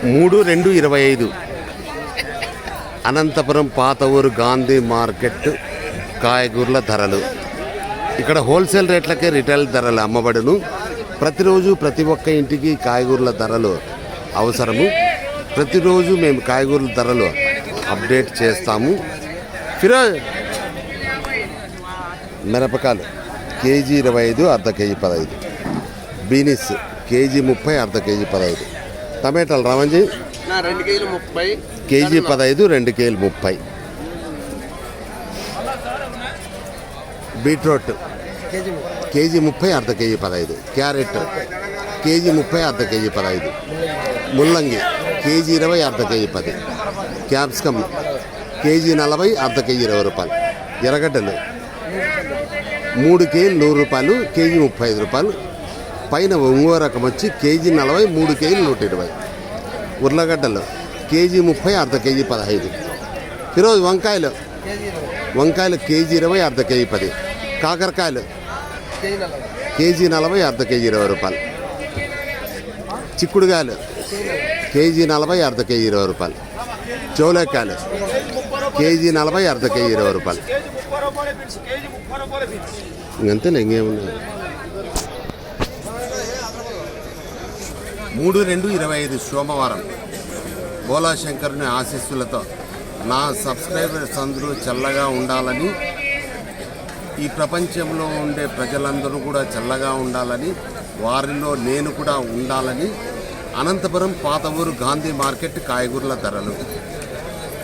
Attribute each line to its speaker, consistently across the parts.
Speaker 1: 3/2/25 అనంతపురం పాత ఊరు గాంధీ మార్కెట్ కాయగూరల ధరలు. ఇక్కడ హోల్సేల్ రేట్లకే రిటైల్ ధరలు అమ్మబడును. ప్రతిరోజు ప్రతి ఒక్క ఇంటికి కాయగూరల ధరలు అవసరము. ప్రతిరోజు మేము కాయగూరల ధరలు అప్డేట్ చేస్తాము. ఫిరోజ్ మిరపకాయలు కేజీ 25, అర్ధ కేజీ 15. బీనిస్ కేజీ 30, అర్ధ కేజీ 15. టమాటాలు రామంజీ
Speaker 2: 2 కేజీలు 30,
Speaker 1: కేజీ 15, 2 కేజీలు 30. బీట్రూట్ కేజీ 30, అర్ధ కేజీ 15. క్యారెట్ కేజీ 30, అర్ధ కేజీ 15. ముల్లంగి కేజీ 20, అర్ధ కేజీ 10. క్యాప్సికమ్ కేజీ 40, అర్ధ కేజీ 20 రూపాయలు. ఎర్రగడ్డలు 3 కేజీలు 100 రూపాయలు, కేజీ 35 రూపాయలు. పైన ఒంగో రకం వచ్చి కేజీ 40, 3 కేజీలు 120. ఉర్లగడ్డలు కేజీ 30, అర్ధ కేజీ 15. ఈరోజు వంకాయలు కేజీ 20, అర్ధ కేజీ 10. కాకరకాయలు కేజీ 40, అర్ధ కేజీ 20 రూపాయలు. చిక్కుడుకాయలు కేజీ 40, అర్ధ కేజీ 20 రూపాయలు. చౌలేకాయలు కేజీ 40, అర్ధ కేజీ 20 రూపాయలు. ఇంకంతేనా, ఇంకేమున్నాయి? 3/2/25 సోమవారం బోలాశంకరుని ఆశీస్సులతో నా సబ్స్క్రైబర్స్ అందరూ చల్లగా ఉండాలని, ఈ ప్రపంచంలో ఉండే ప్రజలందరూ కూడా చల్లగా ఉండాలని, వారిలో నేను కూడా ఉండాలని అనంతపురం పాత ఊరు గాంధీ మార్కెట్ కాయగూరల ధరలు.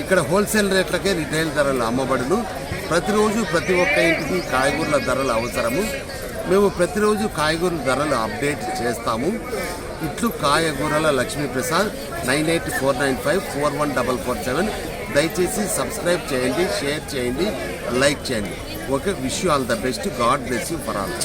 Speaker 1: ఇక్కడ హోల్సేల్ రేట్లకే రిటైల్ ధరలు అమ్మబడును. ప్రతిరోజు ప్రతి ఒక్క ఇంటికి కాయగూరల ధరలు అవసరము. మేము ప్రతిరోజు కాయగూరల ధరలు అప్డేట్ చేస్తాము. ఇట్లు కాయగూరల లక్ష్మీప్రసాద్ 9849541447. దయచేసి సబ్స్క్రైబ్ చేయండి, షేర్ చేయండి, లైక్ చేయండి. Okay, wish you all the best. God bless you for all.